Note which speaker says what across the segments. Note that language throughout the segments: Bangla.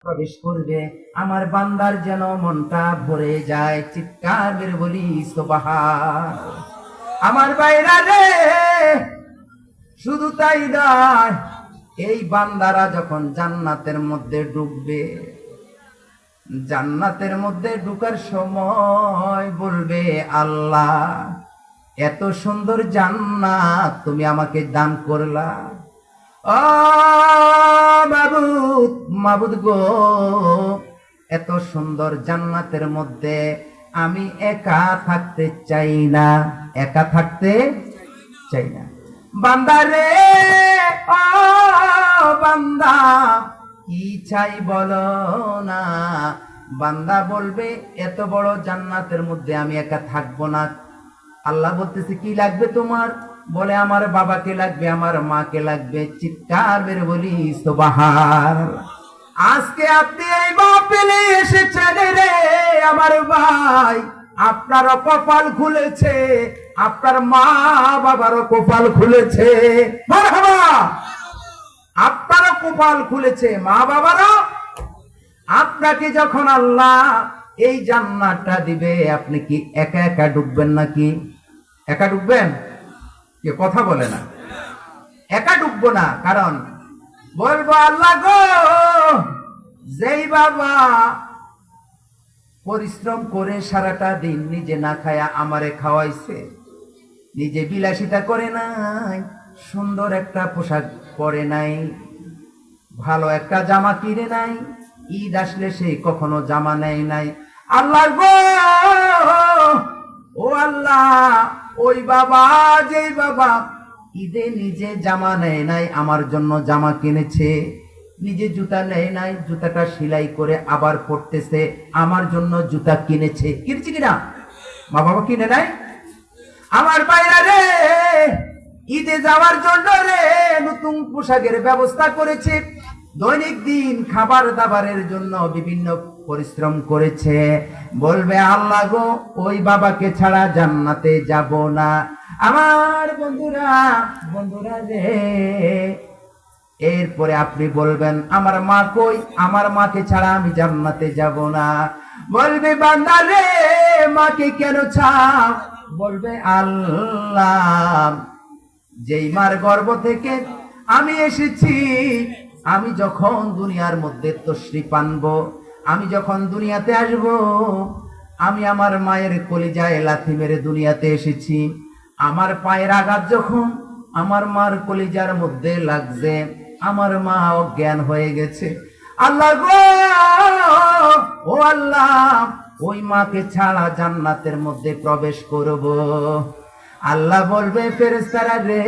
Speaker 1: প্রবেশ করবে, আমার বান্দার যেন মনটা ভরে যায়। চিৎকার মেরে বলি সুবহান। আমার বাইরা রে, শুধু তাই নয়, এই বান্দারা যখন জান্নাতের মধ্যে ঢুকবে, জান্নাতের মধ্যে ঢুকার সময় বলবে, আল্লাহ এত সুন্দর জান্নাত তুমি আমাকে দান করলা। ও মাবুদ, মাবুদ গো, এত সুন্দর জান্নাতের মধ্যে আমি একা থাকতে চাই না, একা থাকতে চাই না। বান্দা রে, ও বান্দা, কি চাই বলো না। বান্দা বলবে, এত বড় জান্নাতের মধ্যে আমি একা থাকবো না। আল্লাহ বলতেছে, কি লাগবে তোমার? বলে, আমার বাবাকে লাগবে, আমার মাকে লাগবে। চিৎকার মেরে বলি সুবহান। আজকে আপনি এই মাহফিলে এসেছেন রে আমার ভাই, আপনারও কপাল খুলেছে, আপনার মা বাবারও কপাল খুলেছে। মারহাবা। আপনারও কপাল খুলেছে, মা বাবারও। আপনাকে যখন আল্লাহ এই জান্নাতটা দিবে, আপনি কি একা একা ঢুকবেন নাকি? একা ঢুকবেন? কে কথা বলে না? একা ঢুকবো না, কারণ বলবো, আল্লাহ গো, যেই বাবা পরিশ্রম করে সারাটা দিন নিজে না খায়া আমারে খাওয়াইছে, নিজে বিলাসিতা করে নাই, সুন্দর একটা পোশাক পরে নাই, ভালো একটা জামা কিনে নাই, ঈদ আসলে সে কখনো জামা নেয় নাই। আল্লাহ গো, ও আল্লাহ, ওই বাবা, যেই বাবা ঈদে নিজে জামা নেয় নাই, আমার জন্য জামা কিনেছে, নিজে জুতা নেয় নাই, জুতাটা সেলাই করে আবার পরতেছে, আমার জন্য জুতা কিনেছে। কিনেছে কিনা? মা বাবা কিনে নাই? আমার বাইরা রে, ঈদে যাওয়ার জন্য রে নতুন পোশাকের ব্যবস্থা করেছে, দৈনিক দিন খাবার দাবারের জন্য বিভিন্ন পরিশ্রম করেছে। বলবে, আল্লাহ গো, ওই বাবাকে ছাড়া জান্নাতে যাব না। আমার বন্ধুরা, বন্ধুরা রে, এরপরে আপনি বলবেন, আমার মা কই? আমার মাকে ছাড়া আমি জান্নাতে যাব না। বলবে, বান্দা রে, মাকে কেন ছাড়? বলবে, আল্লাহ, যেই মার গর্ভ থেকে আমি এসেছি, আমি যখন দুনিয়ার মধ্যে তশরিফ আনবো, আমি যখন দুনিয়াতে আসব, আমি আমার মায়ের কলিজায় লাথি মেরে দুনিয়াতে এসেছি। আমার পায়ের আঘাত যখন আমার মার কলিজার মধ্যে লাগছে, আমার মা অজ্ঞান হয়ে গেছে। আল্লাহ গো, ও আল্লাহ, ওই মাকে ছাড়া জান্নাতের মধ্যে প্রবেশ করব। আল্লাহ বলবে, ফেরেশতারা রে,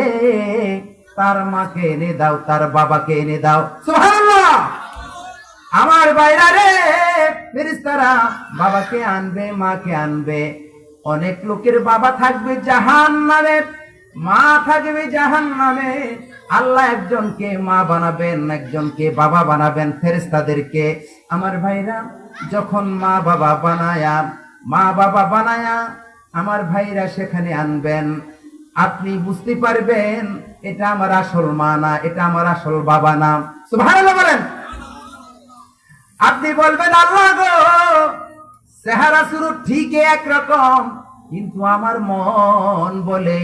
Speaker 1: তার মাকে এনে দাও, তার বাবাকে এনে দাও। সুবহানাল্লাহ। আমার বাইরা রে, ফেরেশতারা বাবাকে আনবে, মাকে আনবে। অনেক লোকের বাবা থাকবে জাহান্নামে, মা থাকবে জাহান্নামে। আল্লাহ একজনকে মা বানাবেন, একজনকে বাবা বানাবেন ফেরেশতাদেরকে। আমার ভাইরা, যখন মা বাবা বানায়া আমার ভাইরা সেখানে আনবেন, আপনি বুঝতে পারবেন এটা আমার আসল মা না, এটা আমার আসল বাবা না। সুবহানাল্লাহ বলেন। আপনি বলবেন, আল্লাহ গো, চেহারা শুরু ঠিক একরকম, কিন্তু আমার মন বলে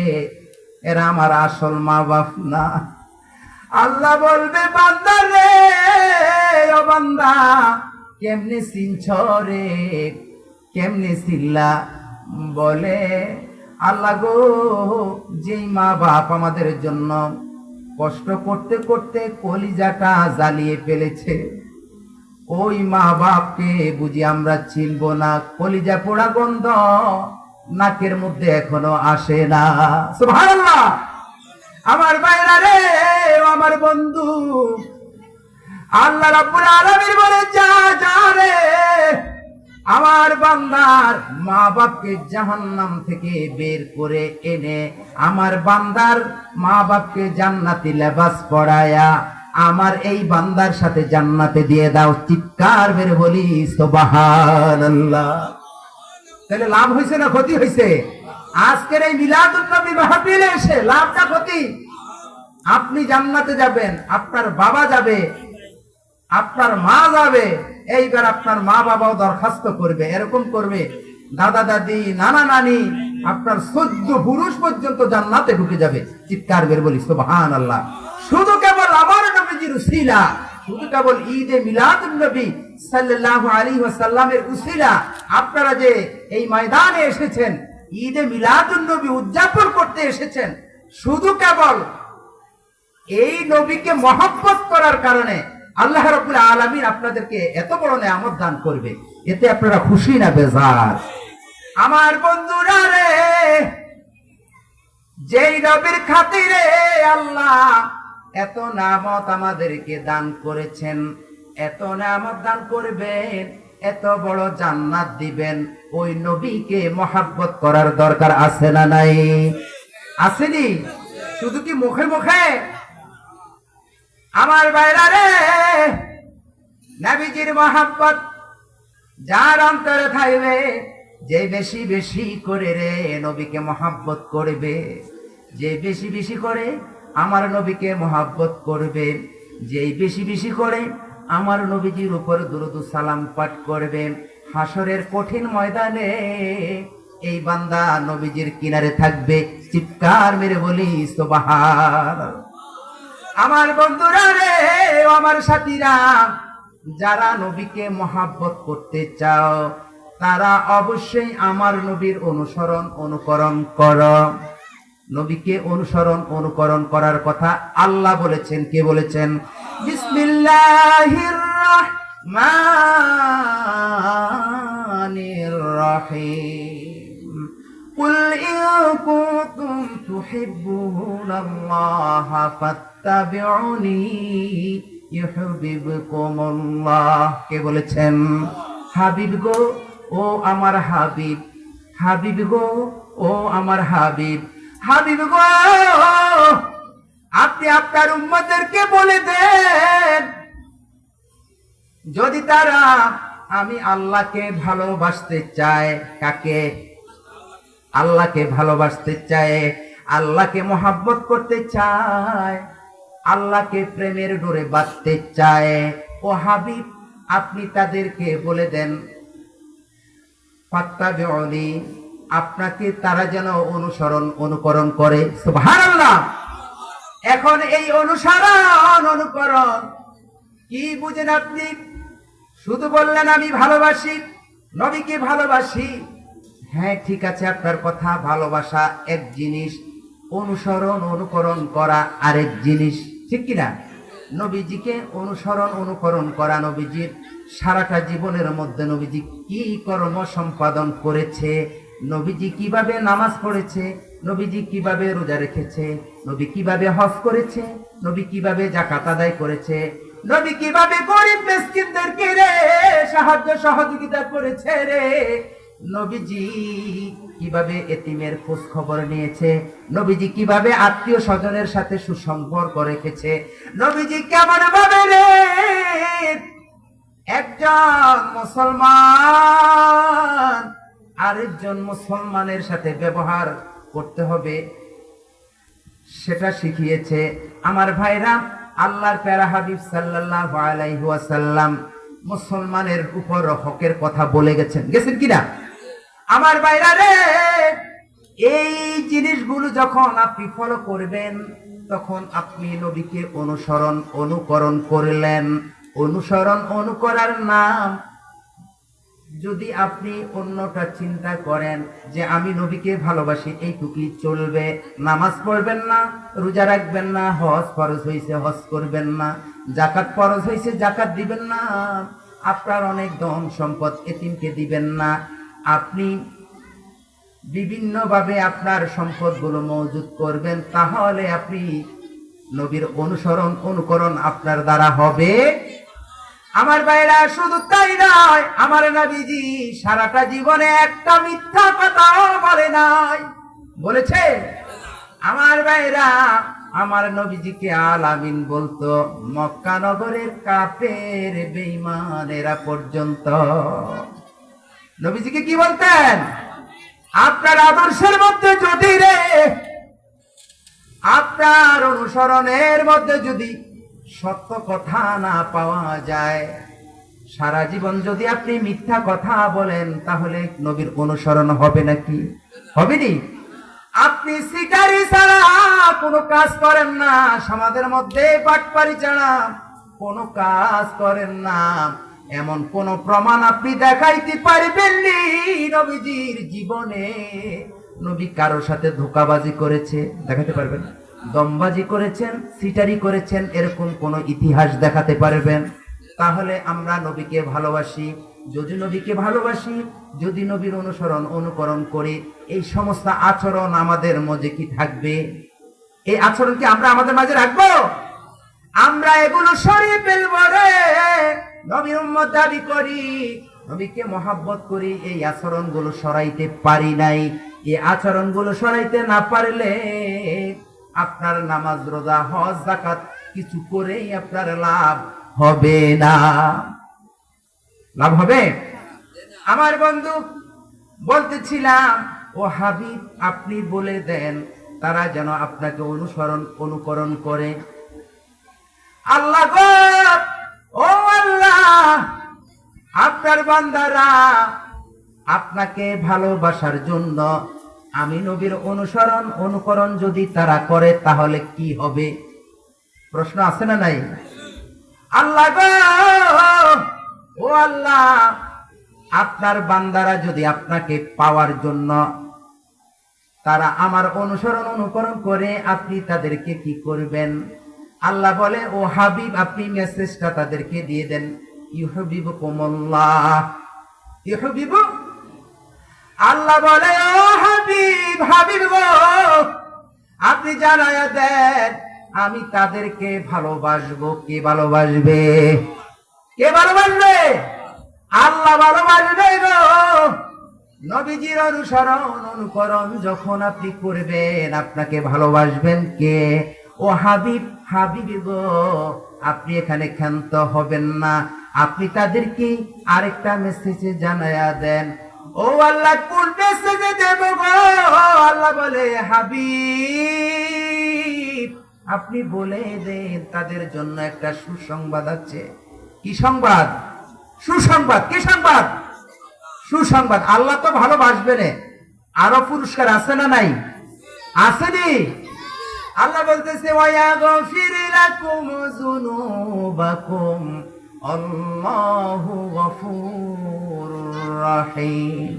Speaker 1: এরা আমার আসল মা বাপ না। আল্লাহ বলবে, বান্দা রে, ও বান্দা, কেমনে চিনছ রে, কেমনে চিল্লা? বলে, আল্লাহ গো, যেই মা বাপ আমাদের জন্য কষ্ট করতে করতে কলিজাটা জ্বালিয়ে ফেলেছে, ওই মা বাপকে বুঝি আমরা চিনব না? কলিজা পোড়া গন্ধ নাকের মধ্যে এখনো আসে না। সুবহানাল্লাহ। আমার ভাইরা রে, আমার বন্ধু, আল্লাহ রাব্বুল আলামিন বলে, যা যা রে, আমার বান্দার মা বাপকে জাহান্নাম থেকে বের করে এনে আমার বান্দার মা বাপকে জান্নাতি লেবাস পরায়া আমার এই বান্দার সাথে জান্নাতে দিয়ে দাও। চিৎকার মেরে বলি সুবহানাল্লাহ। তাহলে লাভ হয়েছে না ক্ষতি হয়েছে? আজকের এই মিলাদুন নবী মাহফিলে এসে লাভ না ক্ষতি? আপনি জান্নাতে যাবেন, আপনার বাবা যাবে, আপনার মা যাবে, এইবার আপনার মা বাবাও দরখাস্ত করবে, এরকম করবে, দাদা দাদি নানা নানি আপনার 14 পুরুষ পর্যন্ত জান্নাতে ঢুকে যাবে। চিৎকার বের বলি সুবহানাল্লাহ। শুধু কেবল আমার নবীজির উসিলা, শুধু কেবল ঈদে মিলাদুন নবী সাল্লাল্লাহু আলাইহি ওয়াসাল্লামের উসিলা আপনারা যে এই ময়দানে এসেছেন, ঈদে মিলাদুন নবী উদযাপন করতে এসেছেন, শুধু কেবল এই নবীকে মহব্বত করার কারণে আল্লাহ রাব্বুল আলামিন আপনাদেরকে এত বড় নেয়ামত দান করবে। এতে আপনারা খুশি না বেজার? আমার বন্ধুরা রে, যেই নবীর খাতিরে আল্লাহ এত নেয়ামত আমাদেরকে দান করেছেন, এত নেয়ামত দান করবেন, এত বড় জান্নাত দিবেন, ওই নবীকে মহব্বত করার দরকার আছে না নাই? আসেনি? শুধু কি মুখে মুখে? আমার ভাইরা রে, নবীজির মহব্বত যার অন্তরে থাকবে, যে বেশি বেশি করে রে নবীকে মহব্বত করবে, যে বেশি বেশি করে আমার নবীকে মহব্বত করবে, যে বেশি বেশি করে আমার নবীজির উপর দুরূদ ও সালাম পাঠ করবে, হাসরের কঠিন ময়দানে এই বান্দা নবীজির কিনারে থাকবে। চিৎকার মেরে বলি সুবহানাল্লাহ। আমার বন্ধুরা রে, আমার সাথীরা, যারা নবীকে মহব্বত করতে চাও তারা অবশ্যই আমার নবীর অনুসরণ অনুকরণ করো। নবীকে অনুসরণ অনুকরণ করার কথা আল্লাহ বলেছেন। কে বলেছেন? বিসমিল্লাহির রহমানির রহিম। কুল ইন কুনতুম তুহিব্বুনাল্লাহা ফাত্তাবিউনি ইউহিব্বুকুমুল্লাহ। কে বলেছেন? হাবিব গো, ও আমার হাবিব, হাবিব গো, ও আমার হাবিব, হাবিব গো, আপনি আপনার উম্মতদেরকে বলে দেন, যদি তারা আমি আল্লাহকে ভালোবাসতে চায়, কাকে? আল্লাহকে ভালোবাসতে চায়, আল্লাহকে মহব্বত করতে চায়, আল্লাহকে প্রেমের ডোরে বাঁধতে চায়, ও হাবিব আপনি তাদেরকে বলে দেন, ফাত্তাবিউনি, আপনাকে তারা যেন অনুসরণ অনুকরণ করে। সুবহানাল্লাহ। এখন এই অনুসরণ অনুকরণ কি বুঝেন আপনি? শুধু বললেন আমি ভালোবাসি, নবীকে ভালোবাসি। হ্যাঁ ঠিক আছে, আপনার কথা ভালোবাসা এক জিনিস, অনুসরণ অনুকরণ করা আরেক জিনিস, ঠিক কিনা? নবীজিকে অনুসরণ অনুকরণ করা, নবীজির সারাটা জীবনের মধ্যে নবীজি কি কর্ম সম্পাদন করেছে, নবীজি কিভাবে নামাজ পড়েছে, নবীজি কিভাবে রোজা রেখেছে, নবী কিভাবে হজ করেছে, নবী কিভাবে যাকাত আদায় করেছে, নবী কিভাবে গরিব মিসকিনদেরকে রে সাহায্য সহযোগিতা করেছে রে, নবীজি কিভাবে এতিমের খোঁজ খবর নিয়েছে, নবীজি কিভাবে আত্মীয় স্বজনের সাথে সুসম্পর্ক রেখেছে, নবীজি কেমন ভাবে রে একজন মুসলমান আরেকজন মুসলমানের সাথে ব্যবহার করতে হবে সেটা শিখিয়েছে। আমার ভাইরা, আল্লাহর প্যারা হাবিব সাল্লাল্লাহু আলাইহি ওয়াসাল্লাম মুসলমানের উপর হকের কথা বলে গেছেন, গেছেন কিনা? আমার ভাইরা রে, এই জিনিসগুলো যখন আপনি ফলো করবেন তখন আপনি নবীকে অনুসরণ অনুকরণ করলেন। অনুসরণ অনুকরার নাম যদি আপনি অন্যটা চিন্তা করেন যে আমি নবীকে ভালোবাসি এইটুকুই চলবে, নামাজ পড়বেন না, রোজা রাখবেন না, হজ ফরজ হয়েছে হজ করবেন না, যাকাত ফরজ হয়েছে যাকাত দিবেন না, আপনার অনেক ধন সম্পদ এতিমকে দিবেন না, আপনি বিভিন্নভাবে আপনার সম্পদগুলো মজুদ করবেন, তাহলে আপনি নবীর অনুসরণ অনুকরণ আপনার দ্বারা হবে। আমার ভাইরা, শুধু তাই নয়, আমার নবীজি সারাটা জীবনে একটা মিথ্যা কথাও বলে নাই। বলেছে? আমার ভাইরা, আমার নবীজিকে আল আমিন বলতো মক্কা নগরের কাফের বেঈমানেরা পর্যন্ত। নবীজিকে কি বলতেন? আপনার আদর্শের মধ্যে যদি রে, আপনার অনুসরণের মধ্যে যদি সত্য কথা না পাওয়া যায়। সারা জীবন যদি আপনি মিথ্যা কথা বলেন তাহলে নবীর অনুসরণ হবে নাকি? হবে নি? আপনি সিটারি ছাড়া কোনো কাজ করেন না, সমাজের মধ্যে বাটপারি ছাড়া কোনো কাজ করেন না, এমন কোন প্রমাণ আপনি দেখাইতে পারবেন নি নবীজির জীবনে নবী কারোর সাথে ধোঁকাবাজি করেছে? দেখাতে পারবেন? দমবাজি করেছেন, সিটারি করেছেন, এরকম কোন ইতিহাস দেখাতে পারবেন? তাহলে আমরা নবীকে ভালোবাসি। যদি নবীকে ভালোবাসি, যদি নবীর অনুকরণ করি, এই সমস্ত আচরণ আমাদের মধ্যে কি থাকবে? এই আচরণ কি আমরা আমাদের মাঝে রাখবো? আমরা এগুলো সরিয়ে ফেলবো রে। নবীর উম্মত দাবি করি, নবীকে মহাব্বত করি, এই আচরণ গুলো সরাইতে পারি নাই। এই আচরণ গুলো সরাইতে না পারলে আপনার নামাজ, রোজা, হজ, যাকাত কিছু করেই আপনার লাভ হবে না। লাভ হবে? আমার বন্ধু বলতেছিলাম, ও হাবিব আপনি বলে দেন তারা যেন আপনাকে অনুকরণ করে। আল্লাহ গো, ও আল্লাহ, আপনার বান্দারা আপনাকে ভালোবাসার জন্য আমি নবীর অনুকরণ যদি তারা করে তাহলে কি হবে? প্রশ্ন আছে না নাই? আল্লাহ গো, ও আল্লাহ, আপনার বান্দারা যদি আপনাকে পাওয়ার জন্য তারা আমার অনুকরণ করে, আপনি তাদেরকে কি করবেন? আল্লাহ বলে, ও হাবিব আপনি মেসেজটা তাদেরকে দিয়ে দেন, ইউহিব্বুকুমুল্লাহ। ইউহিব্বু, আল্লাহ বলে, ও হাবিব গো, আপনি জানায়া দেন আমি তাদেরকে ভালোবাসবো। কে ভালোবাসবে? কে ভালোবাসবে? আল্লাহ ভালোবাসবে গো। নবীজির অনুকরণ যখন আপনি করবেন, আপনাকে ভালোবাসবেন কে? ও হাবিব গো, আপনি এখানে ক্ষান্ত হবেন না, আপনি তাদেরকে আরেকটা মেসেজে জানায়া দেন। ও আল্লাহ, কোন মেসেজে দেব গো? আল্লাহ বলে, হাবিব আপনি বলে দেন তাদের জন্য একটা সুসংবাদ আছে। কি সংবাদ? সুসংবাদ। কি সংবাদ? সুসংবাদ। আল্লাহ তো ভালোবাসবেন, আরো পুরস্কার আছে না নাই? আসেনি? আল্লাহ বলতেছে, ওয়ায়াগফির লাকুম যুনুবাকুম আল্লাহু গফুরুর রহিম।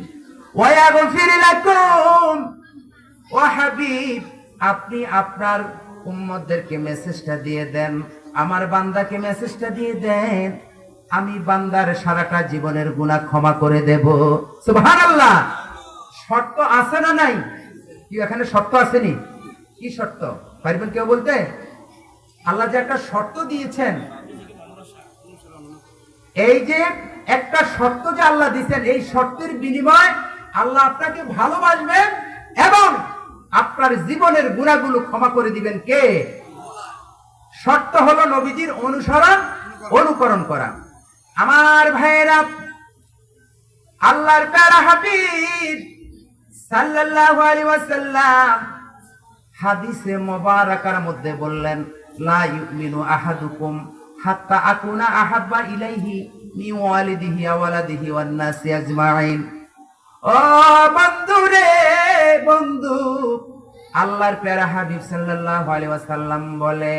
Speaker 1: ওয়ায়াগফির লাকুম, ও হাবিব আপনি আপনার উম্মতদেরকে মেসেজটা দিয়ে দেন, আমার বান্দাকে মেসেজটা দিয়ে দেন, আমি বান্দার সারাটা জীবনের গুনাহ ক্ষমা করে দেব। সুবহানাল্লাহ। শর্ত আছে না নাই? কি এখানে শর্ত আসেনি? কি শর্ত পারবেন কেউ বলতে? আল্লাহ যে একটা শর্ত দিয়েছেন, এই যে একটা শর্ত যে আল্লাহ দিয়েছেন, এই শর্তের বিনিময়ে আল্লাহ আপনাকে ভালোবাসবেন এবং আপনার জীবনের গুনাহগুলো ক্ষমা করে দিবেন। কে? শর্ত হলো নবীজির অনুকরণ করা। আমার ভাইয়েরা, আল্লাহর প্যারা হাবিব সাল্লাল্লাহু আলাইহি ওয়াসাল্লাম হাদিসে মুবারাকার মধ্যে বললেন, লা ইউমিনু আহাদুকুম হাত্তা আকুনা আহাব্বা ইলাইহি মিন ওয়ালিদিহি ওয়া ওয়ালাদিহি ওয়ান নাসি আজমাইন। ও বন্ধু রে বন্ধু, আল্লাহর প্যারা হাবিব সাল্লাল্লাহু আলাইহি ওয়াসাল্লাম বলে,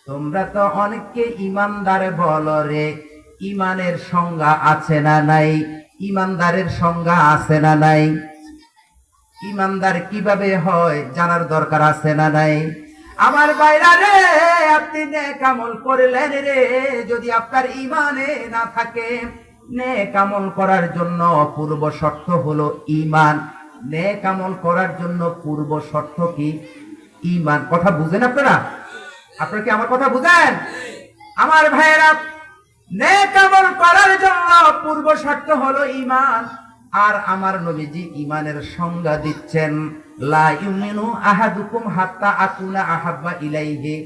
Speaker 1: তোমরা তো অনেককে ইমানদার বলো রে, ইমানের সংজ্ঞা আছে না নাই? ইমানদারের সংজ্ঞা আছে না নাই? ইমানদার কিভাবে হয় জানার দরকার আছে না নাই? আমার ভাইরা রে, আপনি নেক আমল করলেন রে, যদি আপনার ইমানে না থাকে, নেক আমল করার জন্য পূর্ব শর্ত হলো ঈমান। নেক আমল করার জন্য পূর্ব শর্ত কি? ঈমান। কথা বুঝেন আপনারা? আপনারা কি আমার কথা বুঝেন? আমার ভাইরা, নেক আমল করার জন্য পূর্ব শর্ত হলো ঈমান। আর আমার নবীজি ঈমানের সংজ্ঞা দিচ্ছেন, লা ইউমিনু আহাদুকুম হাত্তা আকুনা আহাব্বা ইলাইহি।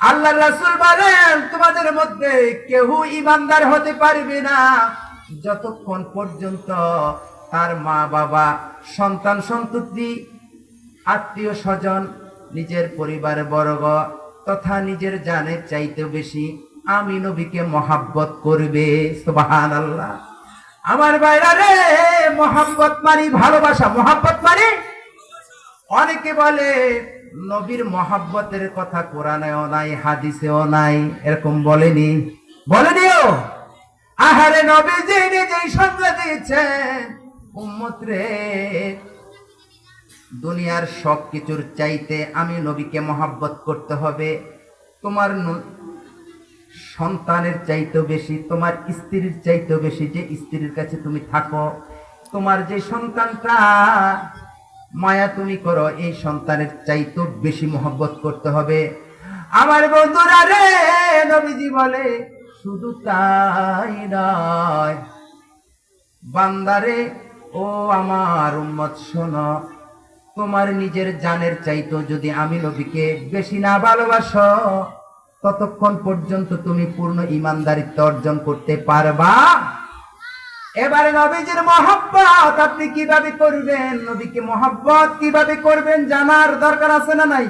Speaker 1: আল্লাহর রাসূল বলেন, তোমাদের মধ্যে কেউ ঈমানদার হতে পারবে না যতক্ষণ পর্যন্ত তার মা বাবা, সন্তান সন্ততি, আত্মীয় স্বজন, নিজের পরিবার বর্গ তথা নিজের জানের চাইতে বেশি আমি নবীকে মহাব্বত করবে। সুবহানাল্লাহ। আমার ভাইরা রে, মহাব্বত মানে ভালোবাসা, মহাব্বত মানে অনেকে বলে নবীর মহাব্বতের কথা কোরআনেও নাই, হাদিসেও নাই, এরকম বলেনি, বলেনিও। আহারে নবীজি নিজেই সঙ্গে দিয়েছেন উম্মত রে, দুনিয়ার সব কিছুর চাইতে আমি নবীকে মহাব্বত করতে হবে। তোমার সন্তানের চাইতেও বেশি, তোমার স্ত্রীর চাইতেও বেশি, যে স্ত্রীর কাছে তুমি থাকো, তোমার যে সন্তানটা মায়া তুমি করো, এই সন্তানের চাইতেও বেশি মহব্বত করতে হবে। আমার বন্ধুরা রে, নবীজি বলে শুধু তাই নয়, বান্দারে ও আমার উম্মত শোনো, তোমার নিজের জানের চাইতেও যদি আমি নবীকে বেশি না ভালোবাসো, ততক্ষণ পর্যন্ত তুমি পূর্ণ ঈমানদারিত্ব অর্জন করতে পারবা। এবারে নবীজির মহব্বত আপনি কিভাবে করবেন, নবীকে মহব্বত কিভাবে করবেন জানার দরকার আছে না নাই?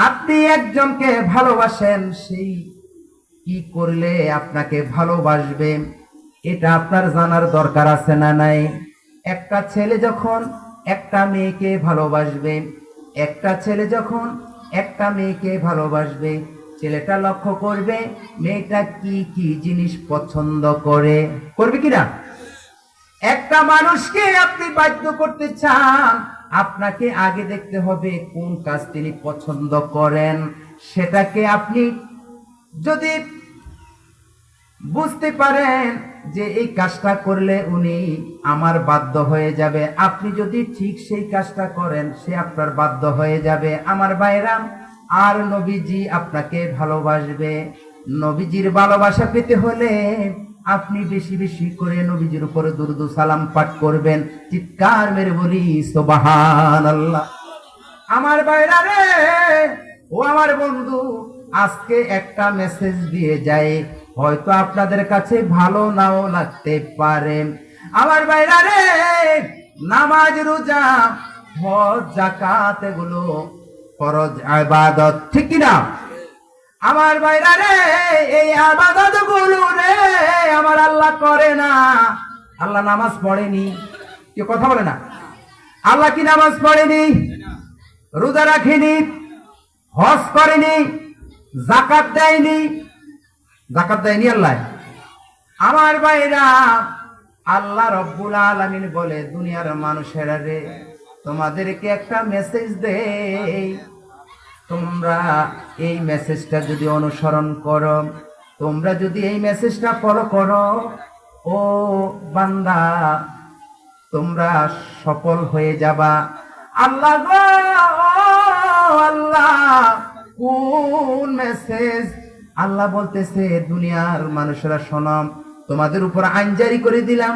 Speaker 1: আপনি একজনকে ভালোবাসেন, সেই কি করলে আপনাকে ভালোবাসবে এটা আপনার জানার দরকার আছে না নাই? একটা ছেলে যখন একটা মেয়েকে ভালোবাসবে, একটা ছেলে যখন একটা মেয়েকে ভালোবাসবে, ছেলেটা লক্ষ্য করবে মেয়েটা কি কি জিনিস পছন্দ করে, করবে কিনা? একটা মানুষকে আপনি বাধ্য করতে চান, আপনাকে আগে দেখতে হবে কোন কাজ তিনি পছন্দ করেন। সেটাকে আপনি যদি বুঝতে পারেন যে এই কাজটা করলে উনি আমার বাধ্য হয়ে যাবে, আপনি যদি ঠিক সেই কাজটা করেন, সে আপনার বাধ্য হয়ে যাবে। আমার ভাইরা, আর নবীজি আপনাকে ভালোবাসবে। নবীজির ভালোবাসা পেতে হলে আপনি বেশি বেশি করে নবীজির উপরে দুরূদ ও সালাম পাঠ করবেন। চিৎকার মেরে বলি সুবহানাল্লাহ। আমার ভাইরা রে, ও আমার বন্ধু, আজকে একটা মেসেজ দিয়ে যায়, হয়তো আপনাদের কাছে ভালো নাও লাগতে পারে। আমার ভাইরা রে, নামাজ, রোজা, হজ, যাকাত এগুলো ফরজ ইবাদত, ঠিক কি না? আমার ভাইরা রে, এই ইবাদত গুলো রে আমার আল্লাহ করে না। আল্লাহ নামাজ পড়েনি, কেউ কথা বলে না। আল্লাহ কি নামাজ পড়েনি, রোজা রাখেনি, হজ করেনি, যাকাত দেয়নি? যাকাত দেয়নি আল্লাহ। আমার ভাইরা, আল্লাহ রব্বুল আলামিন বলে দুনিয়ার মানুষেরা রে, তোমাদেরকে একটা মেসেজ দেই, তোমরা এই মেসেজটা যদি অনুসরণ করো, তোমরা যদি এই মেসেজটা ফলো করো, ও বান্দা, তোমরা সফল হয়ে যাবা। আল্লাহ গো আল্লাহ, কোন মেসেজ? আল্লাহ বলতেছে দুনিয়ার মানুষেরা শোনো, তোমাদের উপর আইন জারি করে দিলাম।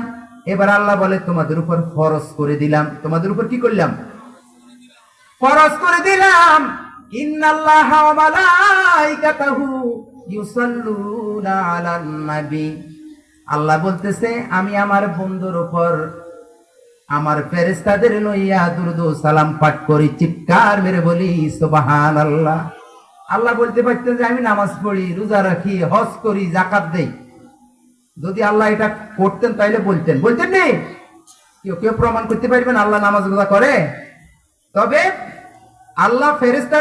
Speaker 1: এবার আল্লাহ বলে তোমাদের উপর ফরজ করে দিলাম। তোমাদের উপর কি করলাম? ফরজ করে দিলাম। ইন্নাল্লাহা ওয়া মালাইকাতাহু ইউসাল্লুনা আলান নবী। আল্লাহ বলতেছে আমি আমার বন্ধুর উপর আমার ফেরেশতাদের লইয়া দুরূদ ও সালাম পাঠ করি। চিৎকার মেরে বলি সুবহানাল্লাহ। আল্লাহ বলতে পারতেন যে আমি নামাজ পড়ি, রোজা রাখি, হজ করি, যাকাত দেই। যদি আল্লাহ এটা করতেন তাইলে বলতেন, বলতেন নি? কেউ কেউ প্রমাণ করতে পারবেন আল্লাহ নামাজ রোজা করে? তবে আল্লাহ ফেরেশতা